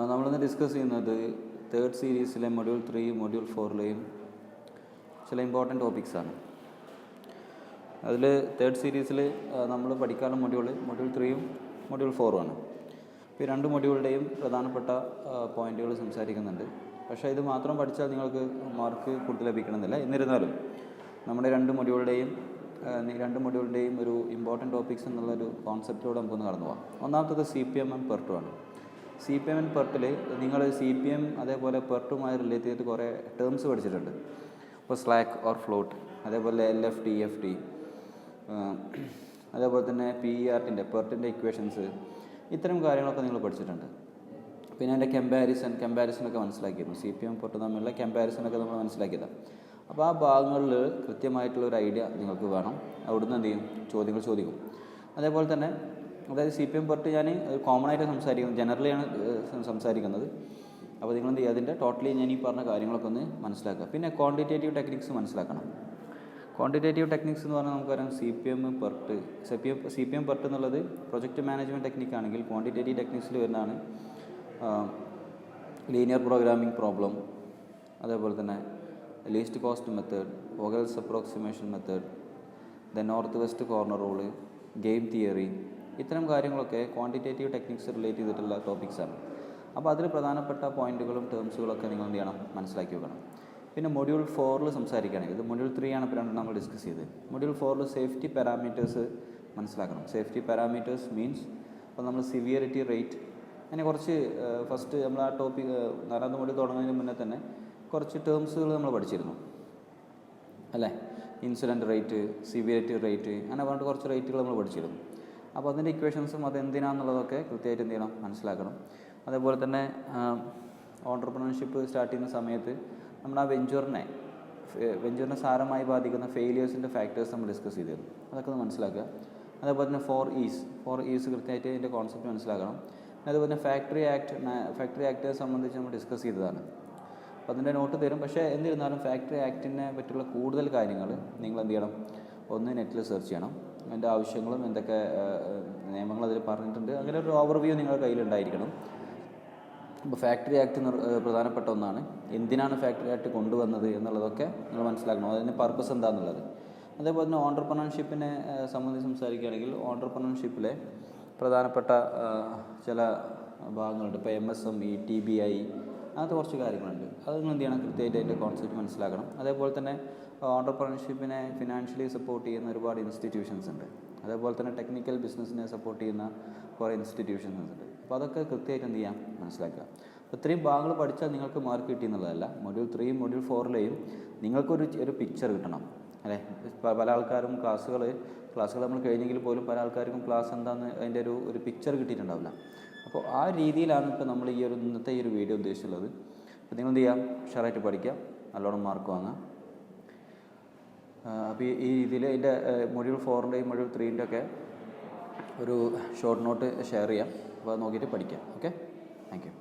നമ്മളിന്ന് ഡിസ്കസ് ചെയ്യുന്നത് തേർഡ് സീരീസിലെ മൊഡ്യൂൾ 3 മൊഡ്യൂൾ 4ലെയും ചില ഇമ്പോർട്ടൻ്റ് ടോപ്പിക്സാണ്. അതിൽ തേർഡ് സീരീസിൽ നമ്മൾ പഠിക്കാനുള്ള മൊഡ്യൂൾ 3യും മൊഡ്യൂൾ 4ഉമാണ്. അപ്പോൾ ഈ രണ്ട് മൊഡ്യൂളുടെയും പ്രധാനപ്പെട്ട പോയിൻറ്റുകൾ സംസാരിക്കുന്നുണ്ട്. പക്ഷേ ഇത് മാത്രം പഠിച്ചാൽ നിങ്ങൾക്ക് മാർക്ക് കൂടുതൽ ലഭിക്കണമെന്നില്ല. എന്നിരുന്നാലും നമ്മുടെ രണ്ട് മൊഡ്യൂളിൻ്റെയും ഒരു ഇമ്പോർട്ടൻ്റ് ടോപ്പിക്സ് എന്നുള്ളൊരു കോൺസെപ്റ്റിലൂടെ നമുക്കൊന്ന് കടന്നു പോകാം. ഒന്നാമത്തത് CPM ആൻഡ് PERT ആണ്. CPM ആൻഡ് PERTൽ നിങ്ങൾ CPM അതേപോലെ PERTുമായി റിലേറ്റ് ചെയ്തിട്ട് കുറേ ടേംസ് പഠിച്ചിട്ടുണ്ട്. ഇപ്പോൾ സ്ലാക്ക് ഓർ ഫ്ലോട്ട്, അതേപോലെ LFT, FT, അതേപോലെ തന്നെ PERTൻ്റെ ഇക്വേഷൻസ്, ഇത്തരം കാര്യങ്ങളൊക്കെ നിങ്ങൾ പഠിച്ചിട്ടുണ്ട്. പിന്നെ അതിൻ്റെ കമ്പാരിസണൊക്കെ മനസ്സിലാക്കിയിരുന്നു. CPM PERT തമ്മിലുള്ള കമ്പാരിസണൊക്കെ നമ്മൾ മനസ്സിലാക്കിയതാണ്. അപ്പോൾ ആ ഭാഗങ്ങളിൽ കൃത്യമായിട്ടുള്ളൊരു ഐഡിയ നിങ്ങൾക്ക് വേണം. അവിടുന്ന് എന്ത് ചെയ്യും, ചോദ്യങ്ങൾ ചോദിക്കും. അതേപോലെ തന്നെ അതായത് CPM PERT ഞാൻ കോമൺ ആയിട്ട് സംസാരിക്കുന്നത്, ജനറലിയാണ് സംസാരിക്കുന്നത്. അപ്പോൾ നിങ്ങൾ എന്ത് ചെയ്യുക, അതിൻ്റെ ടോട്ടലി ഞാൻ ഈ പറഞ്ഞ കാര്യങ്ങളൊക്കെ ഒന്ന് മനസ്സിലാക്കുക. പിന്നെ ക്വാണ്ടിറ്റേറ്റീവ് ടെക്നിക്സ് മനസ്സിലാക്കണം. ക്വാണ്ടിറ്റേറ്റീവ് ടെക്നിക്സ് എന്ന് പറഞ്ഞാൽ നമുക്കറിയാം CPM PERT എന്നുള്ളത് പ്രൊജക്റ്റ് മാനേജ്മെൻറ്റ് ടെക്നിക്കാണെങ്കിൽ ക്വാണ്ടിറ്റേറ്റീവ് ടെക്നിക്സിൽ വരുന്നതാണ് ലീനിയർ പ്രോഗ്രാമിംഗ് പ്രോബ്ലം, അതേപോലെ തന്നെ least cost method, Vogel's approximation method, then north west corner rule, game theory, ഇത്തരം കാര്യങ്ങളൊക്കെ ക്വാണ്ടിറ്റേറ്റീവ് ടെക്നിക്സ് റിലേറ്റ് ചെയ്തിട്ടുള്ള ടോപ്പിക്സാണ്. അപ്പോൾ അതിൽ പ്രധാനപ്പെട്ട പോയിൻറ്റുകളും ടേംസുകളൊക്കെ നിങ്ങൾ എന്ത് ചെയ്യണം, മനസ്സിലാക്കി വെക്കണം. പിന്നെ മൊഡ്യൂൾ 4 സംസാരിക്കുകയാണെങ്കിൽ, ഇത് മൊഡ്യൂൾ 3 ആണ് ഇപ്പോൾ രണ്ടും നമ്മൾ ഡിസ്കസ് ചെയ്തത്. മൊഡ്യൂൾ 4 സേഫ്റ്റി പാരാമീറ്റേഴ്സ് മനസ്സിലാക്കണം. സേഫ്റ്റി പാരാമീറ്റേഴ്സ് മീൻസ് അപ്പോൾ നമ്മൾ സിവിയറിറ്റി റേറ്റ്, അങ്ങനെ കുറച്ച് ഫസ്റ്റ് നമ്മൾ ആ ടോപ്പിക് 4ാമത്തെ മൊഡ്യൂൾ തുടങ്ങുന്നതിന് മുന്നേ തന്നെ കുറച്ച് ടേംസുകൾ നമ്മൾ പഠിച്ചിരുന്നു അല്ലേ. ഇൻസിഡൻറ്റ് റേറ്റ്, സിവിയറിറ്റി റേറ്റ്, അങ്ങനെ പറഞ്ഞിട്ട് കുറച്ച് റേറ്റുകൾ നമ്മൾ പഠിച്ചിരുന്നു. അപ്പോൾ അതിൻ്റെ ഇക്വേഷൻസും അതെന്തിനാണെന്നുള്ളതൊക്കെ കൃത്യമായിട്ട് എന്ത് ചെയ്യണം, മനസ്സിലാക്കണം. അതേപോലെ തന്നെ ഓൺട്രപ്രണർഷിപ്പ് സ്റ്റാർട്ട് ചെയ്യുന്ന സമയത്ത് നമ്മൾ ആ വെഞ്ചറിനെ സാരമായി ബാധിക്കുന്ന ഫെയിലിയേഴ്സിൻ്റെ ഫാക്ടേഴ്സ് നമ്മൾ ഡിസ്കസ് ചെയ്തിരുന്നു. അതൊക്കെ ഒന്ന് മനസ്സിലാക്കുക. അതേപോലെ തന്നെ 4 E's കൃത്യമായിട്ട് ഇതിൻ്റെ കോൺസെപ്റ്റ് മനസ്സിലാക്കണം. അതുപോലെ തന്നെ ഫാക്ടറി ആക്ടിനെ സംബന്ധിച്ച് നമ്മൾ ഡിസ്കസ് ചെയ്തതാണ്. അപ്പോൾ അതിൻ്റെ നോട്ട് തരും. പക്ഷേ എന്നിരുന്നാലും ഫാക്ടറി ആക്ടിനെ പറ്റിയുള്ള കൂടുതൽ കാര്യങ്ങൾ നിങ്ങൾ എന്ത് ചെയ്യണം, ഒന്ന് നെറ്റിൽ സെർച്ച് ചെയ്യണം. അതിൻ്റെ ആവശ്യങ്ങളും എന്തൊക്കെ നിയമങ്ങൾ അതിൽ പറഞ്ഞിട്ടുണ്ട്, അങ്ങനെ ഒരു ഓവർവ്യൂ നിങ്ങളുടെ കയ്യിലുണ്ടായിരിക്കണം. ഇപ്പോൾ ഫാക്ടറി ആക്ട് പ്രധാനപ്പെട്ട ഒന്നാണ്. എന്തിനാണ് ഫാക്ടറി ആക്ട് കൊണ്ടുവന്നത് എന്നുള്ളതൊക്കെ നിങ്ങൾ മനസ്സിലാക്കണം, അതിൻ്റെ പർപ്പസ് എന്താണെന്നുള്ളത്. അതേപോലെ തന്നെ ഓൺട്രപ്രണർഷിപ്പിനെ സംബന്ധിച്ച് സംസാരിക്കുകയാണെങ്കിൽ ഓൺട്രപ്രണർഷിപ്പിലെ പ്രധാനപ്പെട്ട ചില ഭാഗങ്ങളുണ്ട്. ഇപ്പോൾ MSME, TBI, അങ്ങനത്തെ കുറച്ച് കാര്യങ്ങളുണ്ട്. അത് നിങ്ങൾ എന്ത് ചെയ്യണം, കൃത്യമായിട്ട് അതിൻ്റെ കോൺസെപ്റ്റ് മനസ്സിലാക്കണം. അതേപോലെ തന്നെ ഓൺട്രപ്രണർഷിപ്പിനെ ഫിനാൻഷ്യലി സപ്പോർട്ട് ചെയ്യുന്ന ഒരുപാട് ഇൻസ്റ്റിറ്റ്യൂഷൻസ് ഉണ്ട്. അതേപോലെ തന്നെ ടെക്നിക്കൽ ബിസിനസ്സിനെ സപ്പോർട്ട് ചെയ്യുന്ന കുറേ ഇൻസ്റ്റിറ്റ്യൂഷൻസ് ഉണ്ട്. അപ്പോൾ അതൊക്കെ കൃത്യമായിട്ട് എന്ത് ചെയ്യാം, മനസ്സിലാക്കുക. അപ്പോൾ ഇത്രയും ഭാഗങ്ങൾ പഠിച്ചാൽ നിങ്ങൾക്ക് മാർക്ക് കിട്ടിയെന്നുള്ളതല്ല. മൊഡ്യൂൾ 3 മൊഡ്യൂൾ 4ലെയും നിങ്ങൾക്കൊരു പിക്ചർ കിട്ടണം അല്ലേ. പല ആൾക്കാരും ക്ലാസ്സുകൾ നമ്മൾ കഴിഞ്ഞെങ്കിൽ പോലും പല ആൾക്കാർക്കും ക്ലാസ് എന്താണെന്ന് അതിൻ്റെ ഒരു പിക്ചർ കിട്ടിയിട്ടുണ്ടാവില്ല. അപ്പോൾ ആ രീതിയിലാണ് ഇപ്പോൾ നമ്മൾ ഇന്നത്തെ ഈ ഒരു വീഡിയോ ഉദ്ദേശിച്ചുള്ളത്. അപ്പോൾ നിങ്ങൾ എന്ത് ചെയ്യാം, ഉഷാറായിട്ട് പഠിക്കാം, നല്ലോണം മാർക്ക് വാങ്ങാം. അപ്പോൾ ഈ രീതിയിൽ ഇതിൻ്റെ മൊഡ്യൂൾ 4ൻ്റെയും മൊഡ്യൂൾ 3ൻ്റെ ഒക്കെ ഒരു ഷോർട്ട് നോട്ട് ഷെയർ ചെയ്യാം. അപ്പോൾ അത് നോക്കിയിട്ട് പഠിക്കാം. Okay, thank you.